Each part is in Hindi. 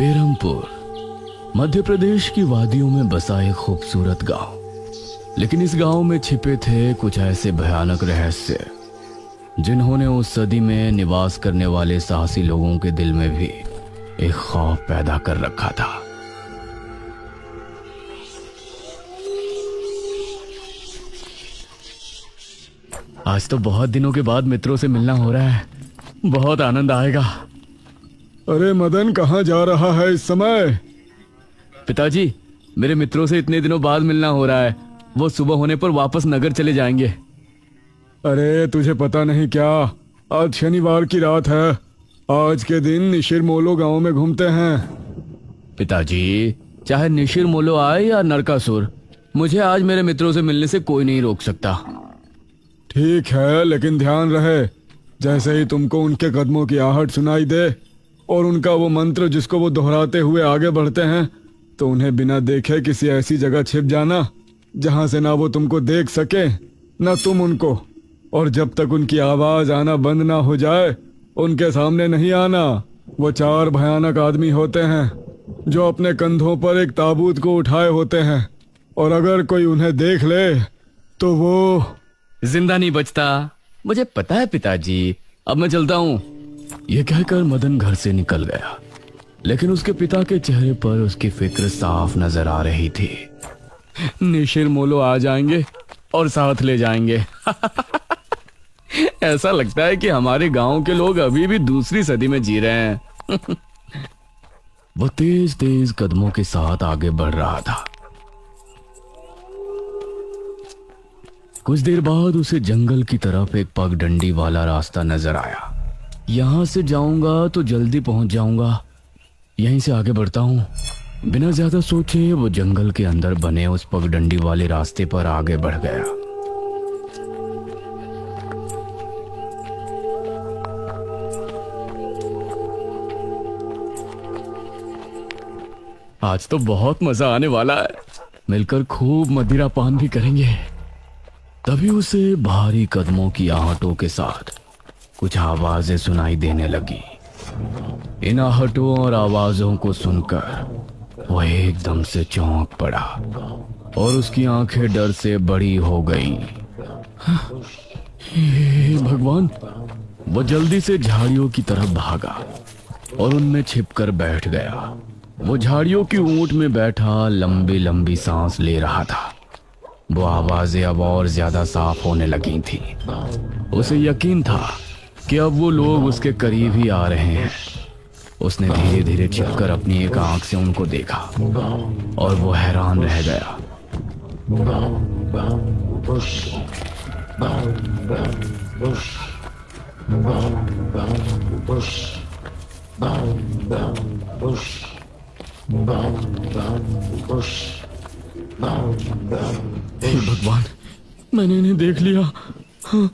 बेरमपुर मध्य प्रदेश की वादियों में बसा एक खूबसूरत गांव। लेकिन इस गांव में छिपे थे कुछ ऐसे भयानक रहस्य जिन्होंने उस सदी में निवास करने वाले साहसी लोगों के दिल में भी एक खौफ पैदा कर रखा था। आज तो बहुत दिनों के बाद मित्रों से मिलना हो रहा है, बहुत आनंद आएगा। अरे मदन, कहाँ जा रहा है इस समय? पिताजी, मेरे मित्रों से इतने दिनों बाद मिलना हो रहा है। वो सुबह होने पर वापस नगर चले जाएंगे। अरे तुझे पता नहीं क्या, आज शनिवार की रात है। आज के दिन निशिर मोलो गांव में घूमते हैं। पिताजी, चाहे निशिर मोलो आए या नरकासुर, मुझे आज मेरे मित्रों से मिलने से कोई नहीं रोक सकता। ठीक है, लेकिन ध्यान रहे, जैसे ही तुमको उनके कदमों की आहट सुनाई दे और उनका वो मंत्र जिसको वो दोहराते हुए आगे बढ़ते हैं, तो उन्हें बिना देखे किसी ऐसी जगह छिप जाना जहां से ना वो तुमको देख सके ना तुम उनको। और जब तक उनकी आवाज आना बंद ना हो जाए उनके सामने नहीं आना। वो 4 भयानक आदमी होते हैं जो अपने कंधों पर एक ताबूत को उठाए होते हैं, और अगर कोई उन्हें देख ले तो वो जिंदा नहीं बचता। मुझे पता है पिताजी, अब मैं चलता हूँ। यह कहकर मदन घर से निकल गया, लेकिन उसके पिता के चेहरे पर उसकी फिक्र साफ नजर आ रही थी। निशिर मोलो आ जाएंगे और साथ ले जाएंगे। ऐसा लगता है कि हमारे गांव के लोग अभी भी दूसरी सदी में जी रहे हैं। वो तेज तेज कदमों के साथ आगे बढ़ रहा था। कुछ देर बाद उसे जंगल की तरफ एक पगडंडी वाला रास्ता नजर आया। यहां से जाऊंगा तो जल्दी पहुंच जाऊंगा, यहीं से आगे बढ़ता हूं। बिना ज्यादा सोचे वो जंगल के अंदर बने उस पगडंडी वाले रास्ते पर आगे बढ़ गया। आज तो बहुत मजा आने वाला है, मिलकर खूब मदिरा पान भी करेंगे। तभी उसे भारी कदमों की आहटों के साथ कुछ आवाजें सुनाई देने लगी। इन आहटों और आवाजों को सुनकर वो एकदम से चौंक पड़ा और उसकी आंखें डर से बड़ी हो गईं। हे भगवान! वो जल्दी से झाड़ियों की तरफ भागा और उनमें छिपकर बैठ गया। वो झाड़ियों की ऊंट में बैठा लंबी लंबी सांस ले रहा था। वो आवाजें अब और ज्यादा साफ होने लगी थी। उसे यकीन था कि अब वो लोग उसके करीब ही आ रहे हैं। उसने धीरे धीरे छिपकर अपनी एक आंख से उनको देखा और वो हैरान रह गया। हे भगवान, मैंने इन्हें देख लिया। हाँ।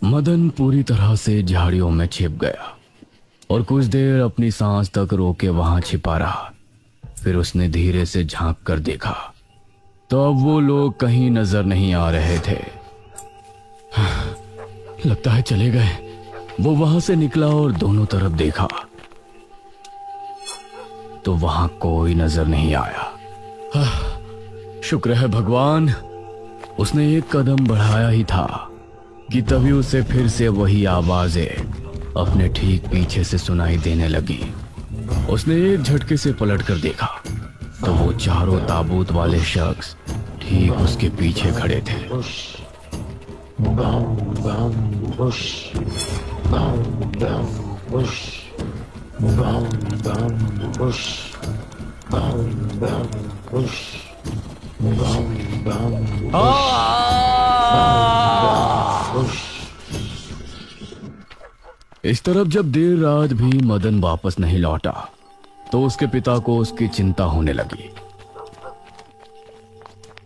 मदन पूरी तरह से झाड़ियों में छिप गया और कुछ देर अपनी सांस तक रोके वहां छिपा रहा। फिर उसने धीरे से झांक कर देखा तो अब वो लोग कहीं नजर नहीं आ रहे थे। हाँ, लगता है चले गए। वो वहां से निकला और दोनों तरफ देखा तो वहां कोई नजर नहीं आया। हाँ, शुक्र है भगवान। उसने एक कदम बढ़ाया ही था कि तभी उसे फिर से वही आवाजें अपने ठीक पीछे से सुनाई देने लगी। उसने एक झटके से पलटकर देखा तो वो चारों ताबूत वाले शख्स ठीक उसके पीछे खड़े थे। इस तरफ जब देर रात भी मदन वापस नहीं लौटा तो उसके पिता को उसकी चिंता होने लगी।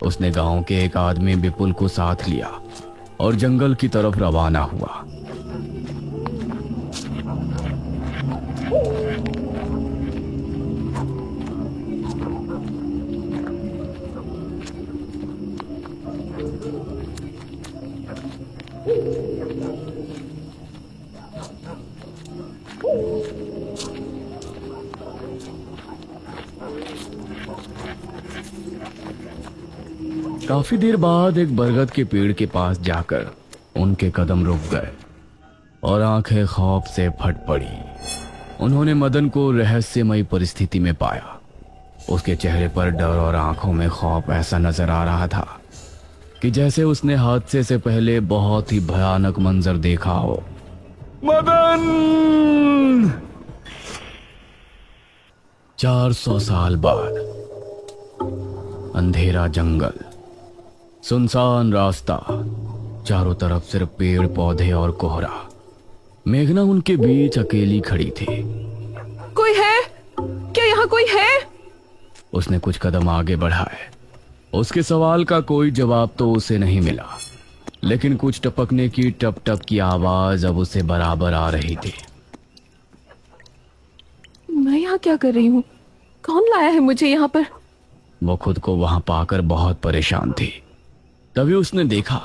उसने गांव के एक आदमी विपुल को साथ लिया और जंगल की तरफ रवाना हुआ। काफी देर बाद एक बरगद के पेड़ के पास जाकर उनके कदम रुक गए और आंखें खौफ से फट पड़ी। उन्होंने मदन को रहस्यमयी परिस्थिति में पाया। उसके चेहरे पर डर और आंखों में खौफ ऐसा नजर आ रहा था कि जैसे उसने हादसे से पहले बहुत ही भयानक मंजर देखा हो। मदन! 400 साल बाद अंधेरा जंगल, सुनसान रास्ता, चारों तरफ सिर्फ पेड़ पौधे और कोहरा। मेघना उनके बीच अकेली खड़ी थी। कोई है? क्या यहाँ कोई है? उसने कुछ कदम आगे बढ़ाए। उसके सवाल का कोई जवाब तो उसे नहीं मिला, लेकिन कुछ टपकने की टप टप की आवाज अब उसे बराबर आ रही थी। मैं यहाँ क्या कर रही हूँ? कौन लाया है मुझे यहाँ पर? वो खुद को वहां पाकर बहुत परेशान थी। तभी उसने देखा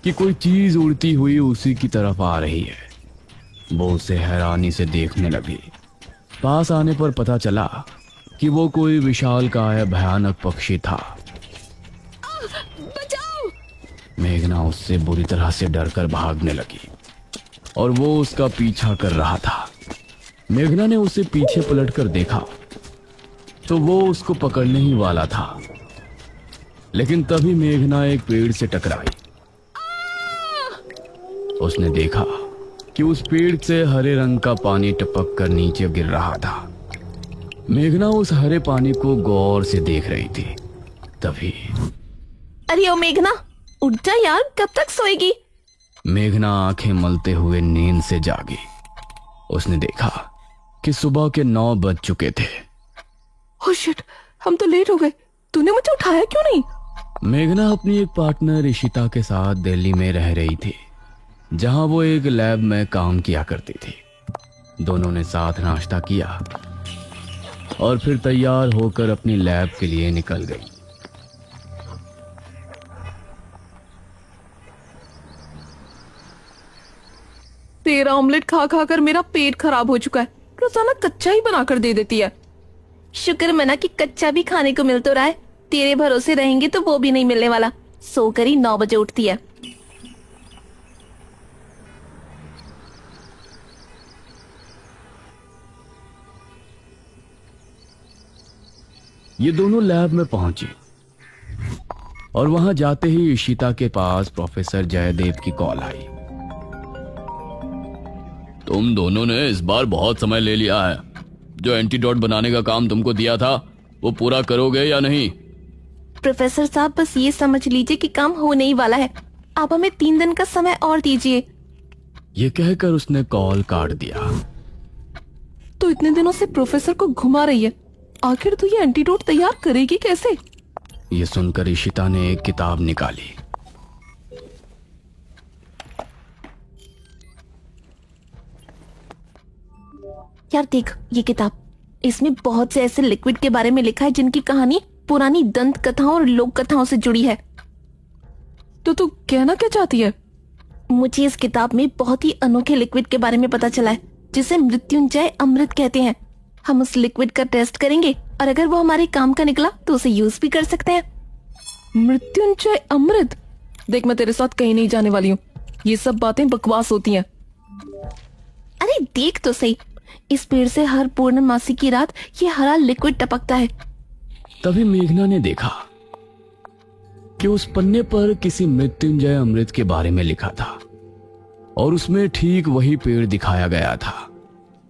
कि कोई चीज उड़ती हुई उसी की तरफ आ रही है। वो उसे हैरानी से देखने लगी। पास आने पर पता चला कि वो कोई विशालकाय भयानक पक्षी था। बचाओ! मेघना उससे बुरी तरह से डरकर भागने लगी और वो उसका पीछा कर रहा था। मेघना ने उसे पीछे पलटकर देखा तो वो उसको पकड़ने ही वाला था, लेकिन तभी मेघना एक पेड़ से टकराई। उसने देखा कि उस पेड़ से हरे रंग का पानी टपक कर नीचे गिर रहा था। मेघना उस हरे पानी को गौर से देख रही थी। तभी अरे ओ मेघना, उठ जा यार, कब तक सोएगी? मेघना आंखें मलते हुए नींद से जागी। उसने देखा कि सुबह के 9 बज चुके थे। ओह शिट, हम तो लेट हो गए। तूने मुझे उठाया क्यों नहीं? मेघना अपनी एक पार्टनर इशिता के साथ दिल्ली में रह रही थी, जहां वो एक लैब में काम किया करती थी। दोनों ने साथ नाश्ता किया और फिर तैयार होकर अपनी लैब के लिए निकल गई। तेरा ऑमलेट खा खा कर मेरा पेट खराब हो चुका है। रोजाना कच्चा ही बनाकर दे देती है। शुक्र मना कि कच्चा भी खाने को मिल तो रहा है। तेरे भरोसे रहेंगे तो वो भी नहीं मिलने वाला। सोकर ही 9 बजे उठती है। ये दोनों लैब में पहुंची और वहां जाते ही इशिता के पास प्रोफेसर जयदेव की कॉल आई। तुम दोनों ने इस बार बहुत समय ले लिया है। जो एंटीडोट बनाने का काम तुमको दिया था वो पूरा करोगे या नहीं? प्रोफेसर साहब, बस ये समझ लीजिए कि काम होने ही वाला है। आप हमें 3 दिन का समय और दीजिए। ये कहकर उसने कॉल काट दिया। तो इतने दिनों से प्रोफेसर को घुमा रही है, आखिर तो ये एंटीडोट तैयार करेगी कैसे? ये सुनकर इशिता ने एक किताब निकाली। यार देख ये किताब, इसमें बहुत से ऐसे लिक्विड के बारे में लिखा है जिनकी कहानी पुरानी दंत कथाओं और लोक कथाओं से जुड़ी है। तो तू कहना क्या चाहती है? मुझे इस किताब में बहुत ही अनोखे लिक्विड के बारे में पता चला है, जिसे मृत्युंजय अमृत कहते हैं। हम उस लिक्विड का टेस्ट करेंगे और अगर वो हमारे काम का निकला तो उसे यूज भी कर सकते हैं। मृत्युंजय अमृत? देख, मैं तेरे साथ कहीं नहीं जाने वाली हूँ। ये सब बातें बकवास होती हैं। अरे देख तो सही, इस पेड़ से हर पूर्णमासी की रात ये हरा लिक्विड टपकता है। तभी मेघना ने देखा कि उस पन्ने पर किसी मृत्युंजय अमृत के बारे में लिखा था और उसमें ठीक वही पेड़ दिखाया गया था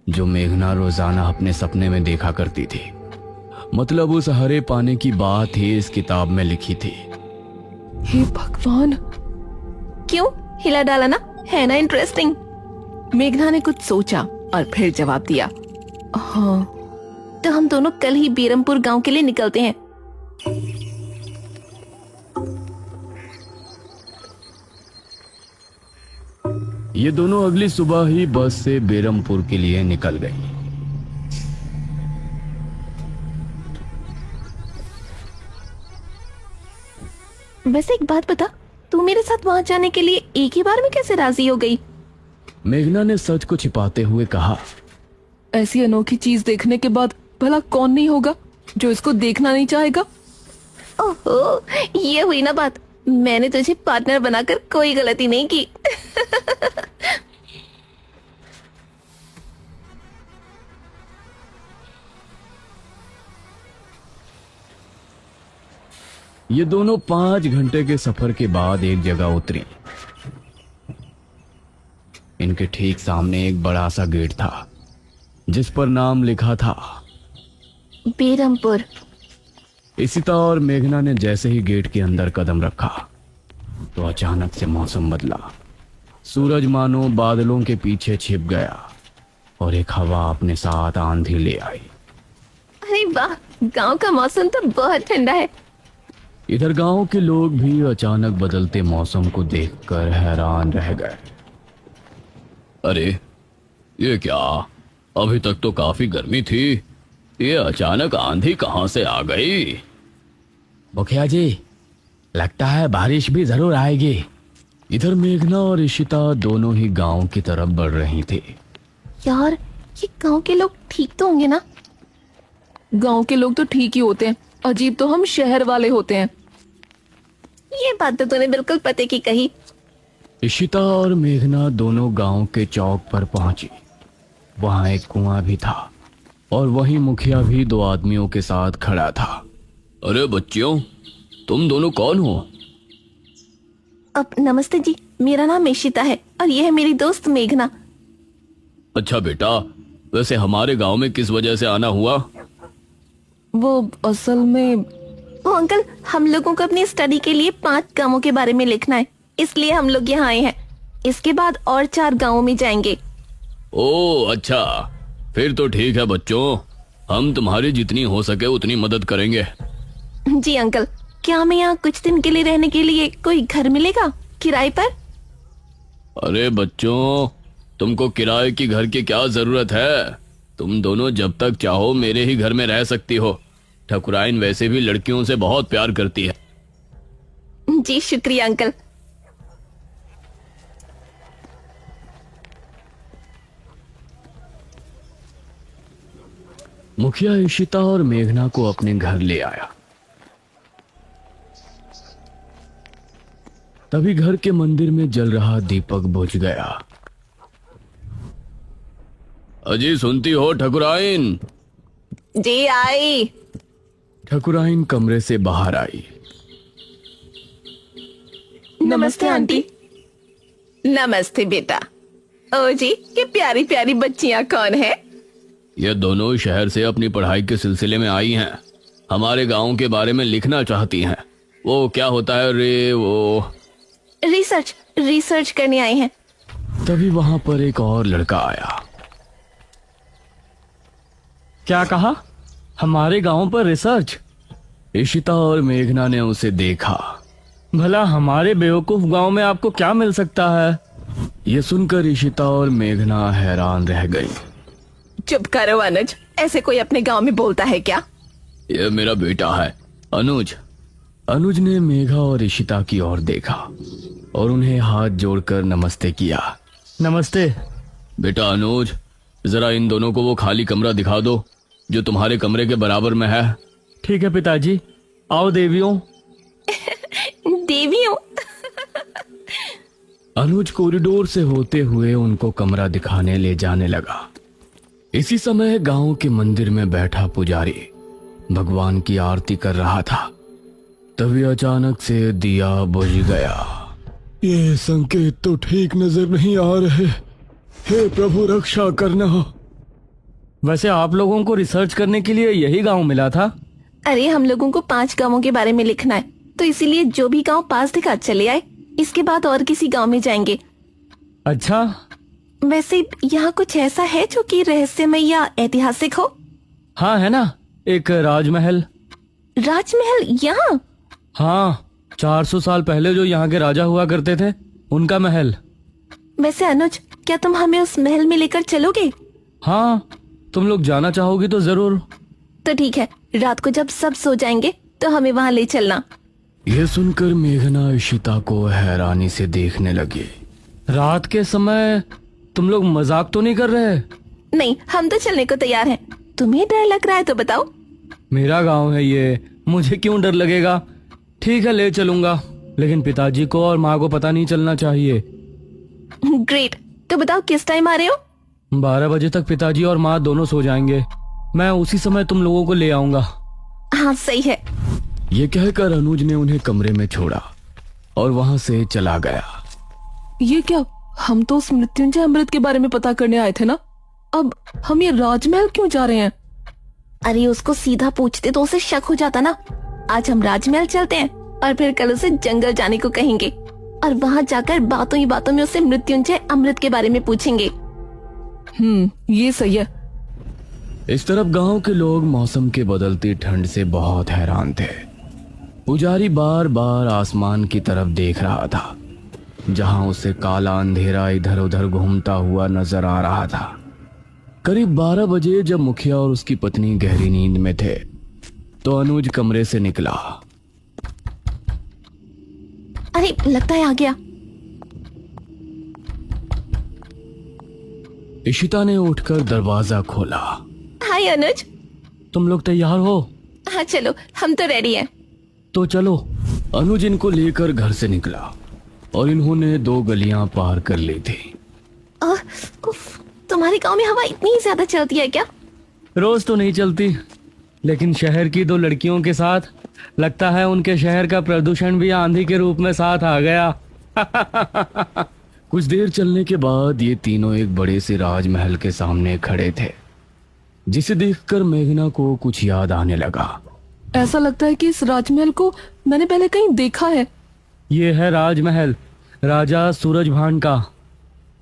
जो मेघना रोजाना अपने सपने में देखा करती थी। मतलब उस हरे पानी की बात ही इस किताब में लिखी थी। हे भगवान! क्यों हिला डाला ना, है ना इंटरेस्टिंग? मेघना ने कुछ सोचा और फिर जवाब दिया, हाँ तो हम दोनों कल ही बीरमपुर गांव के लिए निकलते हैं। ये दोनों अगली सुबह ही बस से बेरमपुर के लिए निकल गई। वैसे एक बात बता, तू मेरे साथ वहां जाने के लिए एक ही बार में कैसे राजी हो गई? मेघना ने सच को छिपाते हुए कहा, ऐसी अनोखी चीज देखने के बाद भला कौन नहीं होगा जो इसको देखना नहीं चाहेगा? ओहो, ये हुई ना बात। मैंने तुझे पार्टनर बनाकर कोई गलती नहीं की। ये दोनों 5 घंटे के सफर के बाद एक जगह उतरी। इनके ठीक सामने एक बड़ा सा गेट था जिस पर नाम लिखा था। बेरमपुर। इशिता और मेघना ने जैसे ही गेट के अंदर कदम रखा तो अचानक से मौसम बदला। सूरज मानो बादलों के पीछे छिप गया और एक हवा अपने साथ आंधी ले आई। अरे वाह, गांव का मौसम तो बहुत ठंडा है। इधर गांव के लोग भी अचानक बदलते मौसम को देखकर हैरान रह गए। अरे ये क्या, अभी तक तो काफी गर्मी थी, ये अचानक आंधी कहां से आ गई? मुखिया जी, लगता है बारिश भी जरूर आएगी। इधर मेघना और इशिता दोनों ही गांव की तरफ बढ़ रही थी। यार, ये गांव के लोग ठीक तो होंगे ना? गांव के लोग तो ठीक ही होते हैं, अजीब तो हम शहर वाले होते हैं। ये बात तो तूने बिल्कुल पते की कही। इशिता और मेघना दोनों गांव के चौक पर पहुंची। वहां एक कुआं भी था और वहीं मुखिया भी 2 आदमियों के साथ खड़ा था। अरे बच्चियों, तुम दोनों कौन हो? अब नमस्ते जी, मेरा नाम इशिता है और यह है मेरी दोस्त मेघना। अच्छा बेटा, वैसे हमारे गांव में किस वजह से आना हुआ? वो असल में, ओ अंकल, हम लोगों को अपनी स्टडी के लिए 5 गांवों के बारे में लिखना है, इसलिए हम लोग यहाँ आए हैं। इसके बाद और 4 गांवों में जाएंगे। ओह अच्छा, फिर तो ठीक है बच्चों, हम तुम्हारी जितनी हो सके उतनी मदद करेंगे। जी अंकल, क्या हमें यहाँ कुछ दिन के लिए रहने के लिए कोई घर मिलेगा किराए पर? अरे बच्चों, तुमको किराए की घर की क्या जरूरत है? तुम दोनों जब तक चाहो मेरे ही घर में रह सकती हो। ठकुराइन वैसे भी लड़कियों से बहुत प्यार करती है। जी शुक्रिया अंकल। मुखिया इशिता और मेघना को अपने घर ले आया। तभी घर के मंदिर में जल रहा दीपक बुझ गया। अजी सुनती हो ठकुराइन? जी आई। ठकुराइन कमरे से बाहर आई। नमस्ते आंटी। नमस्ते बेटा। ओ जी, ये प्यारी प्यारी बच्चियां कौन है? ये दोनों शहर से अपनी पढ़ाई के सिलसिले में आई हैं। हमारे गांव के बारे में लिखना चाहती हैं। वो क्या होता है रे, वो रिसर्च करने आए हैं। तभी वहां पर एक और लड़का आया। क्या कहा? हमारे गांव पर रिसर्च? इशिता और मेघना ने उसे देखा। भला हमारे बेवकूफ गांव में आपको क्या मिल सकता है? ये सुनकर इशिता और मेघना हैरान रह गई। चुप करो अनुज, ऐसे कोई अपने गांव में बोलता है क्या? ये मेरा बेटा है अनुज। अनुज ने मेघा और इशिता की ओर देखा और उन्हें हाथ जोड़कर नमस्ते किया। नमस्ते बेटा अनुज, जरा इन दोनों को वो खाली कमरा दिखा दो जो तुम्हारे कमरे के बराबर में है। ठीक है पिताजी, आओ देवियों। देवियों? अनुज कॉरिडोर से होते हुए उनको कमरा दिखाने ले जाने लगा। इसी समय गांव के मंदिर में बैठा पुजारी भगवान की आरती कर रहा था। तभी अचानक से दिया बुझ गया। ये संकेत तो ठीक नजर नहीं आ रहे। हे प्रभु, रक्षा करना। वैसे आप लोगों को रिसर्च करने के लिए यही गांव मिला था? अरे हम लोगों को 5 गांवों के बारे में लिखना है, तो इसीलिए जो भी गांव पास दिखा चले आए। इसके बाद और किसी गांव में जाएंगे। अच्छा, वैसे यहाँ कुछ ऐसा है जो कि रहस्यमय या ऐतिहासिक हो? हाँ है ना, एक राजमहल। राजमहल यहाँ? हाँ, 400 साल पहले जो यहाँ के राजा हुआ करते थे, उनका महल। वैसे अनुज, क्या तुम हमें उस महल में लेकर चलोगे? हाँ, तुम लोग जाना चाहोगी तो जरूर। तो ठीक है, रात को जब सब सो जाएंगे तो हमें वहाँ ले चलना। यह सुनकर मेघना इशिता को हैरानी से देखने लगी। रात के समय तुम लोग मजाक तो नहीं कर रहे? नहीं, हम तो चलने को तैयार हैं। तुम्हें डर लग रहा है तो बताओ। मेरा गांव है ये, मुझे क्यों डर लगेगा? ठीक है, ले चलूंगा, लेकिन पिताजी को और माँ को पता नहीं चलना चाहिए। ग्रेट। तो बताओ किस टाइम आ रहे हो? 12 बजे तक पिताजी और माँ दोनों सो जाएंगे। मैं उसी समय तुम लोगों को ले आऊंगा। हाँ सही है। ये कहकर अनुज ने उन्हें कमरे में छोड़ा और वहां से चला गया। ये क्या? हम तो उस मृत्युंजय अमृत के बारे में पता करने आए थे ना। अब हम ये राजमहल क्यों जा रहे हैं? अरे उसको सीधा पूछते तो उसे शक हो जाता ना। आज हम राजमहल चलते हैं और फिर कल उसे जंगल जाने को कहेंगे और वहाँ जाकर बातों ही बातों में उसे मृत्युंजय अमृत के बारे में पूछेंगे। ये सही है। इस तरफ गांव के लोग मौसम के बदलती ठंड से बहुत हैरान थे। पुजारी बार बार आसमान की तरफ देख रहा था, जहां उसे काला अंधेरा इधर उधर घूमता हुआ नजर आ रहा था। करीब 12 बजे जब मुखिया और उसकी पत्नी गहरी नींद में थे, तो अनुज कमरे से निकला। अरे लगता है आ गया। इशिता ने उठकर दरवाजा खोला। हाय अनुज। तुम लोग तैयार हो? हाँ चलो, हम तो रेडी हैं। तो चलो। अनुज इनको लेकर घर से निकला और इन्होंने 2 गलियां पार कर ली थी। उफ, तुम्हारे गांव में हवा इतनी ज्यादा चलती है क्या? रोज तो नहीं चलती, लेकिन शहर की 2 लड़कियों के साथ लगता है उनके शहर का प्रदूषण भी आंधी के रूप में साथ आ गया। कुछ देर चलने के बाद ये तीनों एक बड़े से राजमहल के सामने खड़े थे, जिसे देखकर मेघना को कुछ याद आने लगा। ऐसा लगता है कि इस राजमहल को मैंने पहले कहीं देखा है। ये है राजमहल राजा सूरजभान का।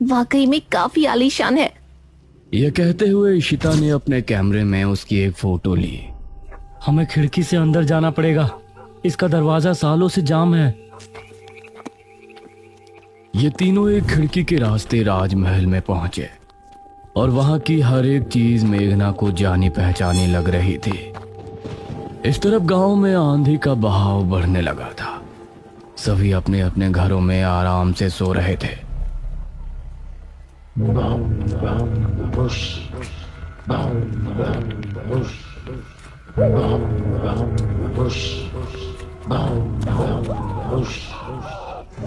वाकई में काफी आलीशान है। यह कहते हुए इशिता ने अपने कैमरे में उसकी एक फोटो ली। हमें खिड़की से अंदर जाना पड़ेगा, इसका दरवाजा सालों से जाम है। ये तीनों एक खिड़की के रास्ते राजमहल में पहुंचे और वहां की हर एक चीज मेघना को जानी पहचानी लग रही थी। इस तरफ गांव में आंधी का बहाव बढ़ने लगा था। सभी अपने अपने घरों में आराम से सो रहे थे।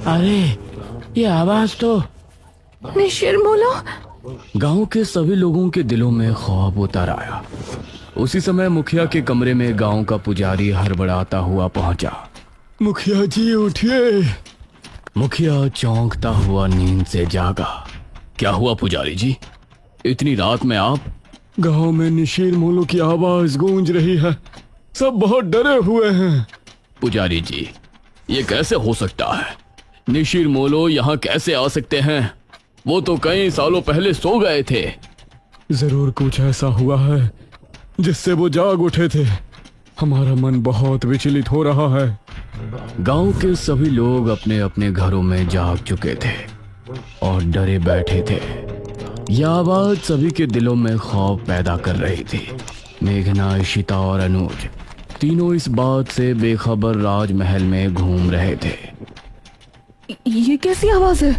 अरे ये आवाज तो निशिरमोलो। गांव के सभी लोगों के दिलों में खौफ उतर आया। उसी समय मुखिया के कमरे में गांव का पुजारी हड़बड़ाता हुआ पहुंचा। मुखिया जी उठिए। मुखिया चौंकता हुआ नींद से जागा। क्या हुआ पुजारी जी, इतनी रात में आप? गांव में निशीर मोलो की आवाज गूंज रही है, सब बहुत डरे हुए हैं। पुजारी जी, ये कैसे हो सकता है? निशीर मोलो यहाँ कैसे आ सकते हैं? वो तो कई सालों पहले सो गए थे। जरूर कुछ ऐसा हुआ है जिससे वो जाग उठे थे। हमारा मन बहुत विचलित हो रहा है। गांव के सभी लोग अपने अपने घरों में जाग चुके थे और डरे बैठे थे। यह आवाज सभी के दिलों में खौफ पैदा कर रही थी। मेघना, इशिता और अनुज तीनों इस बात से बेखबर राजमहल में घूम रहे थे। ये कैसी आवाज है?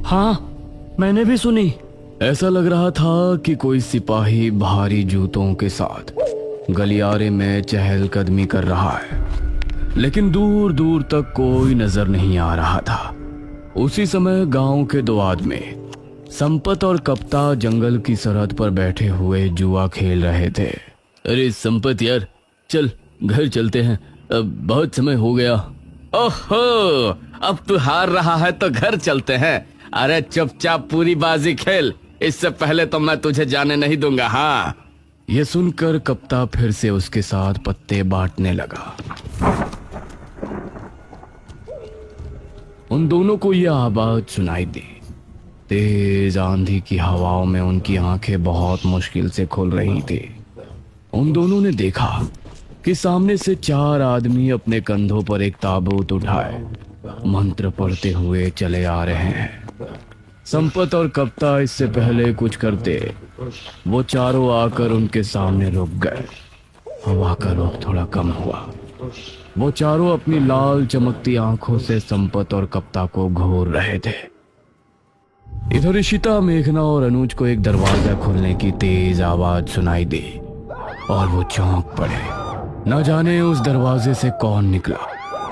हाँ, मैंने भी सुनी। ऐसा लग रहा था कि कोई सिपाही भारी जूतों के साथ गलियारे में चहलकदमी कर रहा है, लेकिन दूर दूर तक कोई नजर नहीं आ रहा था। उसी समय गांव के 2 आदमी संपत और कप्ता जंगल की सरहद पर बैठे हुए जुआ खेल रहे थे। अरे संपत यार, चल घर चलते हैं, अब बहुत समय हो गया। ओहो, अब तू हार रहा है तो घर चलते हैं। अरे चुपचाप पूरी बाजी खेल, इससे पहले तो मैं तुझे जाने नहीं दूंगा। हाँ। ये सुनकर कप्ता फिर से उसके साथ पत्ते बांटने लगा। उन दोनों को यह आवाज सुनाई दी। तेज आंधी की हवाओं में उनकी आंखें बहुत मुश्किल से खुल रही थी। उन दोनों ने देखा कि सामने से 4 आदमी अपने कंधों पर एक ताबूत उठाए मंत्र पढ़ते हुए चले आ रहे हैं। संपत और कप्ता इससे पहले कुछ करते, वो चारों आकर उनके सामने रुक गए। हवा का रुख थोड़ा कम हुआ। वो चारों अपनी लाल चमकती आंखों से संपत और कप्ता को घूर रहे थे। इधर इशिता, मेघना और अनुज को एक दरवाजा खुलने की तेज आवाज सुनाई दी और वो चौंक पड़े। न जाने उस दरवाजे से कौन निकला,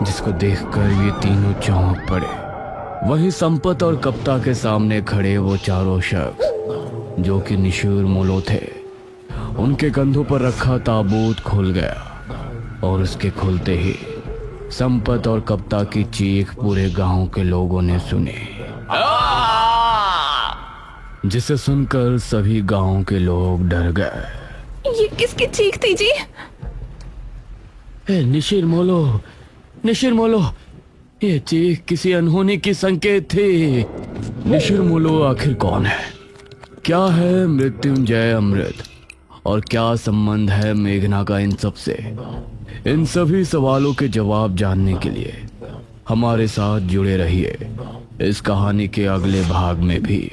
जिसको देखकर ये तीनों चौंक पड़े। वही संपत और कप्ता के सामने खड़े वो चारों शख्स जो कि निशूर मोलो थे। उनके कंधों पर रखा ताबूत खुल गया और उसके खुलते ही संपत और कप्ता की चीख पूरे गांव के लोगों ने सुनी, जिसे सुनकर सभी गांव के लोग डर गए। ये किसकी चीख थी जी? निशिर मोलो, ये चीख किसी अनहोनी की संकेत थी। निशिर मोलो आखिर कौन है? क्या है मृत्युंजय अमृत? और क्या संबंध है मेघना का इन सब से? इन सभी सवालों के जवाब जानने के लिए हमारे साथ जुड़े रहिए इस कहानी के अगले भाग में भी।